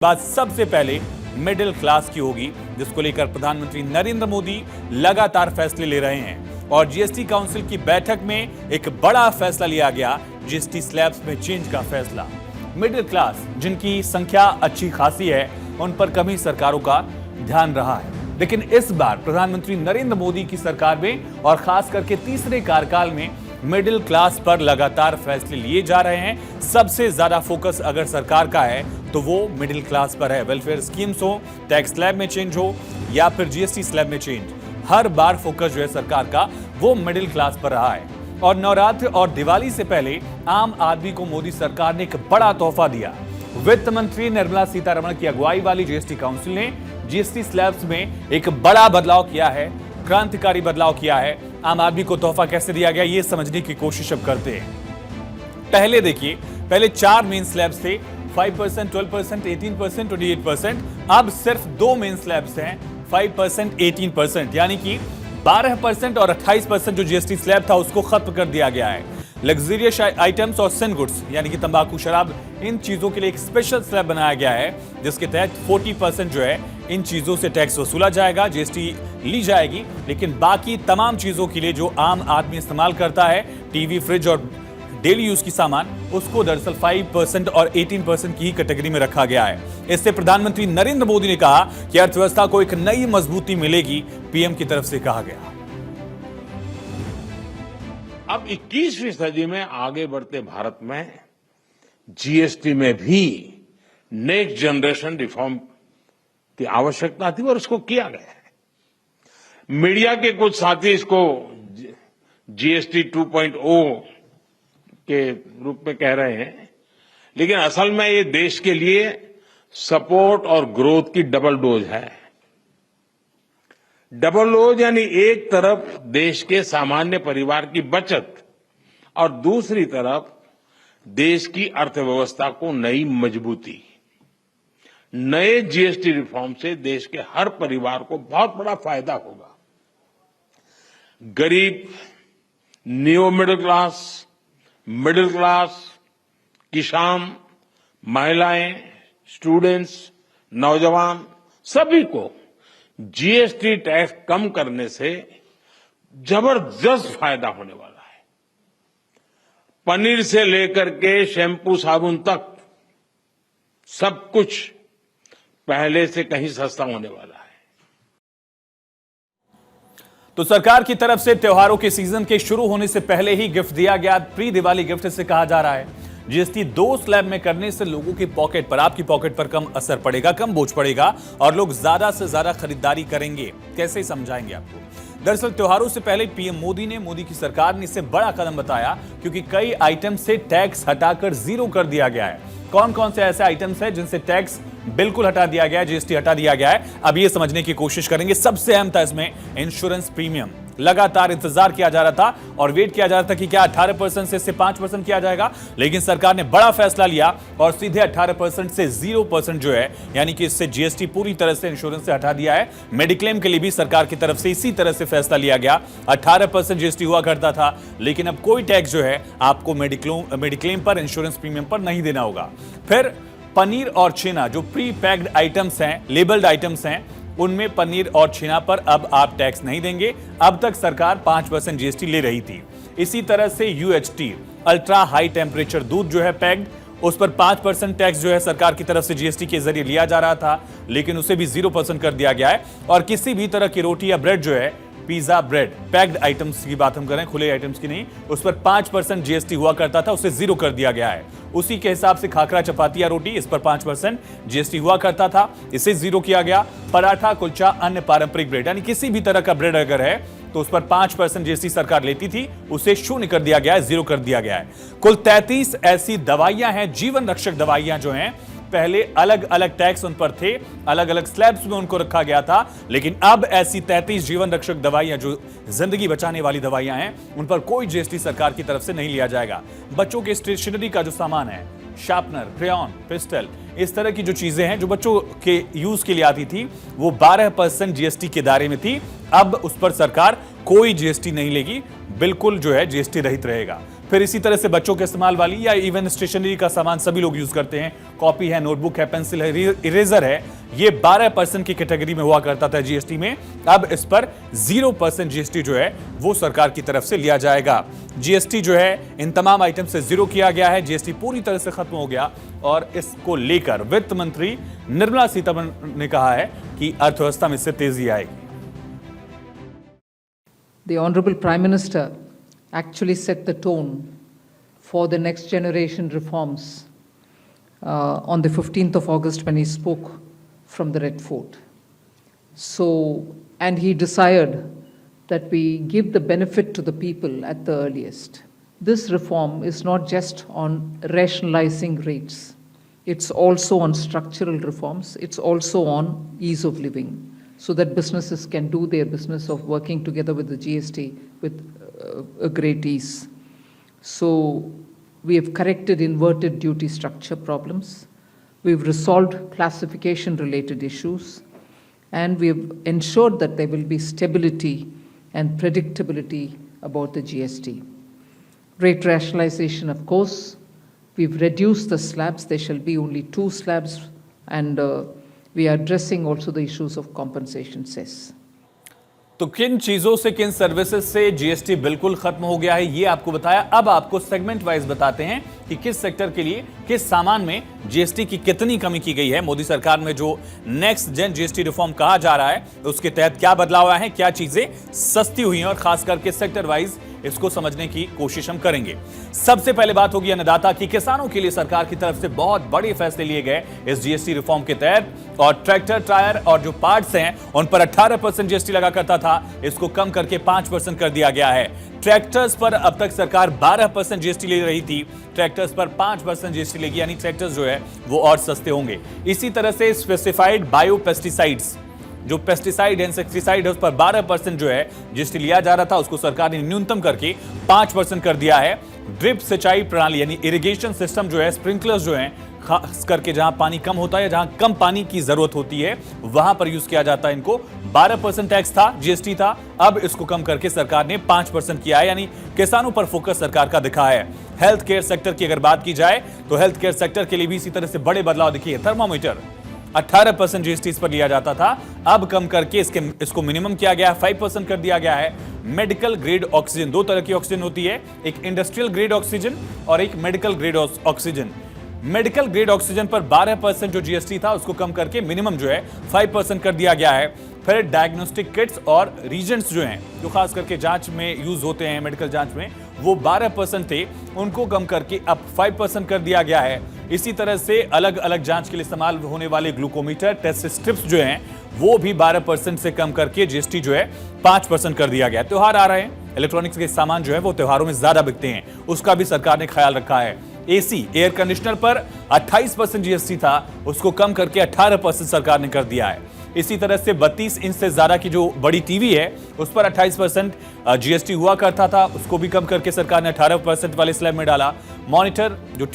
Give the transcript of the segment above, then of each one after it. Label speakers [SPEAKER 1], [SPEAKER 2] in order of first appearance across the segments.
[SPEAKER 1] बात सबसे पहले मिडिल क्लास की होगी, जिसको लेकर प्रधानमंत्री नरेंद्र मोदी लगातार फैसले ले रहे हैं। और जीएसटी काउंसिल की बैठक में एक बड़ा फैसला लिया गया, जीएसटी स्लैब्स में चेंज का फैसला। मिडिल क्लास जिनकी संख्या अच्छी खासी है, उन पर कभी सरकारों का ध्यान रहा है, लेकिन इस बार प्रधानमंत्री नरेंद्र मोदी की सरकार में और खास करके तीसरे कार्यकाल में मिडिल क्लास पर लगातार फैसले लिए जा रहे हैं। सबसे ज्यादा फोकस अगर सरकार का है तो वो मिडिल क्लास पर है। वेलफेयर स्कीम्स हो, टैक्स स्लैब में चेंज हो या फिर जीएसटी स्लैब में चेंज, हर बार फोकस जो है सरकार का वो मिडिल क्लास पर रहा है। और नवरात्र और दिवाली से पहले आम आदमी को मोदी सरकार ने एक बड़ा तोहफा दिया। वित्त मंत्री निर्मला सीतारमण की अगुवाई वाली जीएसटी काउंसिल ने जीएसटी स्लैब्स में एक बड़ा बदलाव किया है, क्रांतिकारी बदलाव किया है। आम आदमी को तोहफा कैसे दिया गया, ये समझने की कोशिश अब करते हैं। पहले देखिए, पहले 4 मेन स्लैब्स थे, 5%, 12%, 18%, 28%। अब सिर्फ 2 मेन स्लैब्स हैं, 5%, 18%, यानी कि 12% और 28% जो जीएसटी स्लैब था उसको खत्म कर दिया गया है। लग्जरियस आइटम्स और सिन गुड्स यानी कि तंबाकू, शराब, इन चीजों के लिए एक स्पेशल स्लैब बनाया गया है, जिसके तहत 40% जो है इन चीजों से टैक्स वसूला जाएगा, जीएसटी ली जाएगी। लेकिन बाकी तमाम चीजों के लिए जो आम आदमी इस्तेमाल करता है, टीवी, फ्रिज और डेली यूज की सामान, उसको दरअसल 5% और 18% की ही कैटेगरी में रखा गया है। इससे प्रधानमंत्री नरेंद्र मोदी ने कहा कि अर्थव्यवस्था को एक नई मजबूती मिलेगी, पीएम की तरफ से कहा गया।
[SPEAKER 2] अब 21वीं सदी में आगे बढ़ते भारत में जीएसटी में भी नेक्स्ट जनरेशन रिफॉर्म की आवश्यकता थी और इसको किया गया है। मीडिया के कुछ साथी इसको जीएसटी 2.0 के रूप में कह रहे हैं, लेकिन असल में ये देश के लिए सपोर्ट और ग्रोथ की डबल डोज है। डबल डोज यानी एक तरफ देश के सामान्य परिवार की बचत और दूसरी तरफ देश की अर्थव्यवस्था को नई मजबूती। नए जीएसटी रिफॉर्म से देश के हर परिवार को बहुत बड़ा फायदा होगा। गरीब, न्यू मिडिल क्लास, किसान, महिलाएं, स्टूडेंट्स, नौजवान, सभी को जीएसटी टैक्स कम करने से जबरदस्त फायदा होने वाला है। पनीर से लेकर के शैम्पू, साबुन तक सब कुछ पहले से कहीं सस्ता होने वाला है।
[SPEAKER 1] तो सरकार की तरफ से त्योहारों के सीजन के शुरू होने से पहले ही गिफ्ट दिया गया, प्री दिवाली गिफ्ट इसे कहा जा रहा है। जीएसटी 2 स्लैब में करने से लोगों की पॉकेट पर, आपकी पॉकेट पर कम असर पड़ेगा, कम बोझ पड़ेगा और लोग ज्यादा से ज्यादा खरीदारी करेंगे। कैसे समझाएंगे आपको। दरअसल त्योहारों से पहले पीएम मोदी की सरकार ने इसे बड़ा कदम बताया, क्योंकि कई आइटम से टैक्स हटाकर 0 कर दिया गया है। कौन कौन से ऐसे आइटम्स हैं जिनसे टैक्स बिल्कुल हटा दिया गया है, जीएसटी हटा दिया गया है, अब ये समझने की कोशिश करेंगे। सबसे अहम था इसमें इंश्योरेंस प्रीमियम। लगातार इंतजार किया जा रहा था और वेट किया जा रहा था कि क्या 18% से इससे 5% किया जाएगा, लेकिन सरकार ने बड़ा फैसला लिया और सीधे 18% से 0% जो है, यानी कि इससे जीएसटी पूरी तरह से इंश्योरेंस से हटा दिया है। मेडिक्लेम के लिए भी सरकार की तरफ से इसी तरह से फैसला लिया गया। 18% जीएसटी हुआ करता था, लेकिन अब कोई टैक्स जो है आपको मेडिक्लेम पर, इंश्योरेंस प्रीमियम पर नहीं देना होगा। फिर पनीर और छेना जो प्री पैक्ड आइटम्स हैं, लेबल्ड आइटम्स हैं, उनमें पनीर और छेना पर अब आप टैक्स नहीं देंगे। अब तक सरकार 5% जीएसटी ले रही थी। इसी तरह से यूएचटी, अल्ट्रा हाई टेम्परेचर दूध जो है पैक्ड, उस पर 5% टैक्स जो है सरकार की तरफ से जीएसटी के जरिए लिया जा रहा था, लेकिन उसे भी 0% कर दिया गया है। और किसी भी तरह की रोटी या ब्रेड जो है, पिज्जा, ब्रेड, पैक्ड आइटम्स की बात हम करें, खुले आइटम्स की नहीं, उस पर 5% जीएसटी हुआ करता था, उसे 0 कर दिया गया है। उसी के हिसाब से खाखरा, चपाती या रोटी, इस पर 5% जीएसटी हुआ करता था, इसे 0 किया गया। पराठा, कुलचा, अन्य पारंपरिक ब्रेड यानी किसी भी तरह का ब्रेड अगर है तो उस पर 5% जीएसटी सरकार लेती थी, उसे 0 कर दिया गया है, 0 कर दिया गया है। कुल 33 ऐसी दवाइयां हैं, जीवन रक्षक दवाइयां जो हैं, पहले अलग अलग टैक्स उन पर थे, अलग अलग स्लैब्स में उनको रखा गया था, लेकिन अब ऐसी 33 जीवन रक्षक दवाइयां जो जिंदगी बचाने वाली दवाइयां हैं, उन पर कोई जीएसटी सरकार की तरफ से नहीं लिया जाएगा। बच्चों के स्टेशनरी का जो सामान है, शार्पनर, क्रेयॉन, पिस्टल, इस तरह की जो चीजें हैं जो बच्चों के यूज के लिए आती थी, वो 12% जीएसटी के दायरे में थी। अब उस पर सरकार कोई जीएसटी नहीं लेगी, बिल्कुल जो है जीएसटी रहित रहेगा। फिर इसी तरह से बच्चों के इस्तेमाल वाली या इवन स्टेशनरी का सामान सभी लोग यूज करते हैं, कॉपी है, नोटबुक है, पेंसिल है, इरेजर है, ये 12% की कैटेगरी में हुआ करता था जीएसटी में। अब इस पर 0% जीएसटी जो है वो सरकार की तरफ से लिया जाएगा। जीएसटी जो है इन तमाम आइटम से 0 किया गया है, जीएसटी पूरी तरह से खत्म हो गया और इसको लेकर वित्त मंत्री निर्मला सीतारमण ने कहा है कि अर्थव्यवस्था में इससे तेजी आएगी।
[SPEAKER 3] The Honorable Prime Minister actually set the tone for the next generation reforms on the 15th of August when he spoke from the Red Fort. So, and he desired that we give the benefit to the people at the earliest. This reform is not just on rationalizing rates. It's also on structural reforms. It's also on ease of living, so that businesses can do their business of working together with the GST with a great ease. So we have corrected inverted duty structure problems. We've resolved classification related issues, and we have ensured that there will be stability and predictability about the GST. Rate rationalization, of course, we've reduced the slabs. There shall be only 2 slabs, and we are addressing also the issues of compensation cess.
[SPEAKER 1] तो किन चीजों से, किन services से GST बिल्कुल खत्म हो गया है ये आपको बताया। अब आपको सेगमेंट वाइज बताते हैं कि किस सेक्टर के लिए, किस सामान में जीएसटी की कितनी कमी की गई है। मोदी सरकार में जो नेक्स्ट जेन जीएसटी रिफॉर्म कहा जा रहा है उसके तहत क्या बदलाव आए हैं, क्या चीजें सस्ती हुई हैं, और खास करके सेक्टर वाइज इसको समझने की कोशिश हम करेंगे। सबसे पहले बात होगी अन्नदाता की। किसानों के लिए सरकार की तरफ से बहुत बड़े फैसले लिए गए इस जीएसटी रिफॉर्म के तहत, और ट्रैक्टर, टायर और जो पार्ट्स हैं उन पर 18% जीएसटी लगा करता था, इसको कम करके 5% कर दिया गया है। ट्रैक्टर्स पर अब तक सरकार 12% जीएसटी ले रही थी, ट्रैक्टर्स पर 5% जीएसटी लेगी, यानी ट्रैक्टर्स जो है वो और सस्ते होंगे। इसी तरह से स्पेसिफाइड बायो पेस्टिसाइड्स, जो पेस्टिसाइड इंसेक्टिसाइड है उस पर 12% जो है जीएसटी लिया जा रहा था, उसको सरकार ने न्यूनतम करके 5% कर दिया है। ड्रिप सिंचाई प्रणाली यानी इरिगेशन सिस्टम जो है, स्प्रिंकलर्स जो हैं, खास करके जहां पानी कम होता है, जहां कम पानी की जरूरत होती है वहां पर यूज किया जाता है इनको। 12% टैक्स था, जीएसटी था, अब इसको कम करके सरकार ने 5% किया है, यानी किसानों पर फोकस सरकार का दिखा है। हेल्थ केयर सेक्टर की अगर बात की जाए तो हेल्थ केयर सेक्टर के लिए भी इसी तरह से बड़े बदलाव दिखे। थर्मामीटर 18% जीएसटी पर लिया जाता था, अब कम करके इसको मिनिमम किया गया, 5% कर दिया गया है। मेडिकल ग्रेड ऑक्सीजन, 2 तरह की ऑक्सीजन होती है, एक इंडस्ट्रियल ग्रेड ऑक्सीजन और एक medical grade oxygen. Medical grade oxygen पर 12% जो जीएसटी था उसको कम करके मिनिमम जो है 5% कर दिया गया है। फिर डायग्नोस्टिक किट्स और रीजेंट्स जो हैं, जो खास करके जांच में यूज होते हैं, मेडिकल जांच में, वो 12% थे, उनको कम करके अब 5% कर दिया गया है। इसी तरह से अलग अलग जांच के लिए इस्तेमाल होने वाले ग्लूकोमीटर, टेस्ट स्ट्रिप्स जो हैं वो भी 12% से कम करके जीएसटी जो है 5% कर दिया गया। त्योहार आ रहे हैं, इलेक्ट्रॉनिक्स के सामान जो है वो त्योहारों में ज्यादा बिकते हैं, उसका भी सरकार ने ख्याल रखा है। एसी, एयर कंडीशनर पर 28% जीएसटी था, उसको कम करके 18% सरकार ने कर दिया है। इसी तरह से 32 इंच से ज्यादा की जो बड़ी टीवी है उस पर 28% जीएसटी हुआ करता था, उसको भी कम करके सरकार ने 18% वाले स्लैब में डाला। मॉनिटर जो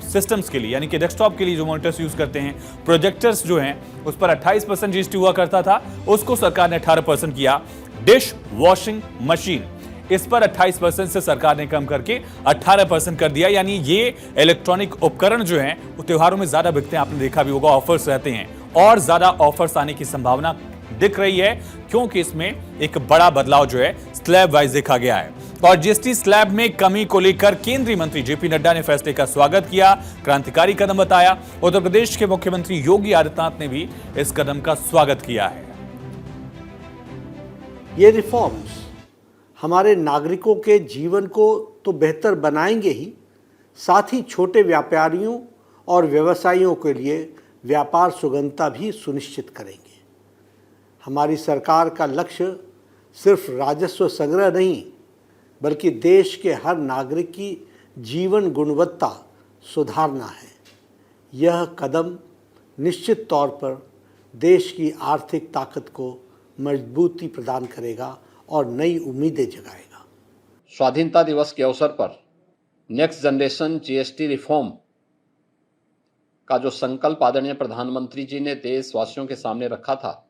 [SPEAKER 1] सिस्टम्स के लिए यानी कि डेस्कटॉप के लिए जो मॉनिटर्स यूज करते हैं, प्रोजेक्टर्स जो हैं उस पर 28% जीएसटी हुआ करता था, उसको सरकार ने 18% किया। डिश वॉशिंग मशीन, इस पर 28% से सरकार ने कम करके 18% कर दिया, यानी ये इलेक्ट्रॉनिक उपकरण जो हैं वो त्योहारों में ज्यादा बिकते हैं, आपने देखा भी होगा, ऑफर्स रहते हैं और ज्यादा ऑफर्स आने की संभावना दिख रही है, क्योंकि इसमें एक बड़ा बदलाव जो है स्लैब वाइज देखा गया है। और जीएसटी स्लैब में कमी को लेकर केंद्रीय मंत्री जेपी नड्डा ने फैसले का स्वागत किया, क्रांतिकारी कदम बताया। उत्तर प्रदेश के मुख्यमंत्री योगी आदित्यनाथ ने भी इस कदम का स्वागत किया है।
[SPEAKER 4] ये रिफॉर्म्स हमारे नागरिकों के जीवन को तो बेहतर बनाएंगे ही, साथ ही छोटे व्यापारियों और व्यवसायियों के लिए व्यापार सुगमता भी सुनिश्चित करेंगे। हमारी सरकार का लक्ष्य सिर्फ राजस्व संग्रह नहीं, बल्कि देश के हर नागरिक की जीवन गुणवत्ता सुधारना है। यह कदम निश्चित तौर पर देश की आर्थिक ताकत को मजबूती प्रदान करेगा और नई उम्मीदें जगाएगा।
[SPEAKER 5] स्वाधीनता दिवस के अवसर पर नेक्स्ट जनरेशन जीएसटी रिफॉर्म का जो संकल्प आदरणीय प्रधानमंत्री जी ने देशवासियों के सामने रखा था,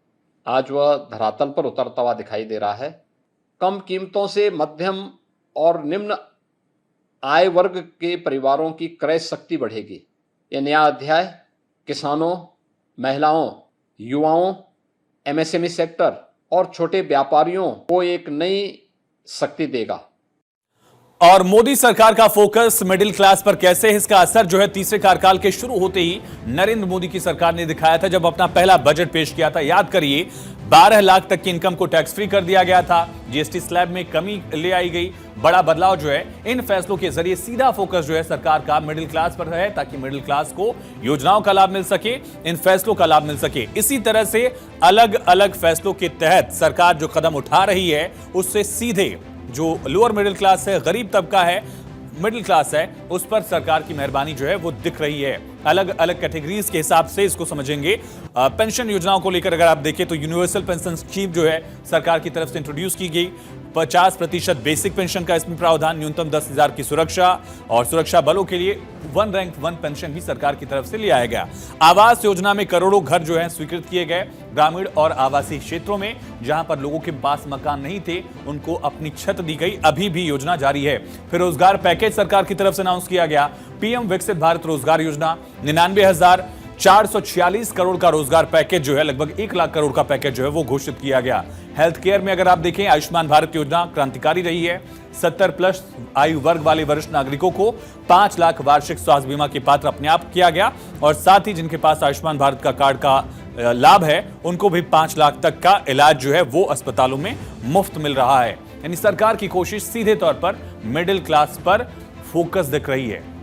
[SPEAKER 5] आज वह धरातल पर उतरता हुआ दिखाई दे रहा है। कम कीमतों से मध्यम और निम्न आय वर्ग के परिवारों की क्रय शक्ति बढ़ेगी। यह नया अध्याय किसानों, महिलाओं, युवाओं, एमएसएमई सेक्टर और छोटे व्यापारियों को एक नई शक्ति देगा।
[SPEAKER 1] और मोदी सरकार का फोकस मिडिल क्लास पर कैसे है, इसका असर जो है तीसरे कार्यकाल के शुरू होते ही नरेंद्र मोदी की सरकार ने दिखाया था जब अपना पहला बजट पेश किया था। याद करिए 12 लाख तक की इनकम को टैक्स फ्री कर दिया गया था, जीएसटी स्लैब में कमी ले आई गई। बड़ा बदलाव जो है इन फैसलों के जरिए सीधा फोकस जो है सरकार का मिडिल क्लास पर है, ताकि मिडिल क्लास को योजनाओं का लाभ मिल सके, इन फैसलों का लाभ मिल सके। इसी तरह से अलग अलग फैसलों के तहत सरकार जो कदम उठा रही है उससे सीधे जो लोअर मिडिल क्लास है, गरीब तबका है, मिडिल क्लास है, उस पर सरकार की मेहरबानी जो है वो दिख रही है। अलग अलग कैटेगरीज के हिसाब से इसको समझेंगे। पेंशन योजनाओं को लेकर अगर आप देखें तो यूनिवर्सल पेंशन स्कीम जो है सरकार की तरफ से इंट्रोड्यूस की गई। 50% बेसिक पेंशन का इसमें प्रावधान, न्यूनतम 10,000 की सुरक्षा और सुरक्षा बलों के लिए 1 रैंक 1 पेंशन भी सरकार की तरफ से ले आया गया। आवास योजना में करोड़ों घर जो है स्वीकृत किए गए। ग्रामीण और आवासीय क्षेत्रों में जहां पर लोगों के पास मकान नहीं थे उनको अपनी छत दी गई, अभी भी योजना जारी है। फिर रोजगार पैकेज सरकार की तरफ से अनाउंस किया गया। पीएम विकसित भारत रोजगार योजना 99,446 करोड़ का रोजगार पैकेज जो है, लगभग 1 लाख करोड़ का पैकेज जो है वो घोषित किया गया। हेल्थ केयर में अगर आप देखें आयुष्मान भारत योजना क्रांतिकारी रही है। 70+ आयु वर्ग वाले वरिष्ठ नागरिकों को 5 लाख वार्षिक स्वास्थ्य बीमा के पात्र अपने आप किया गया और साथ ही जिनके पास आयुष्मान भारत का कार्ड का लाभ है उनको भी 5 लाख तक का इलाज जो है वो अस्पतालों में मुफ्त मिल रहा है। यानी सरकार की कोशिश सीधे तौर पर मिडिल क्लास पर फोकस दिख रही है।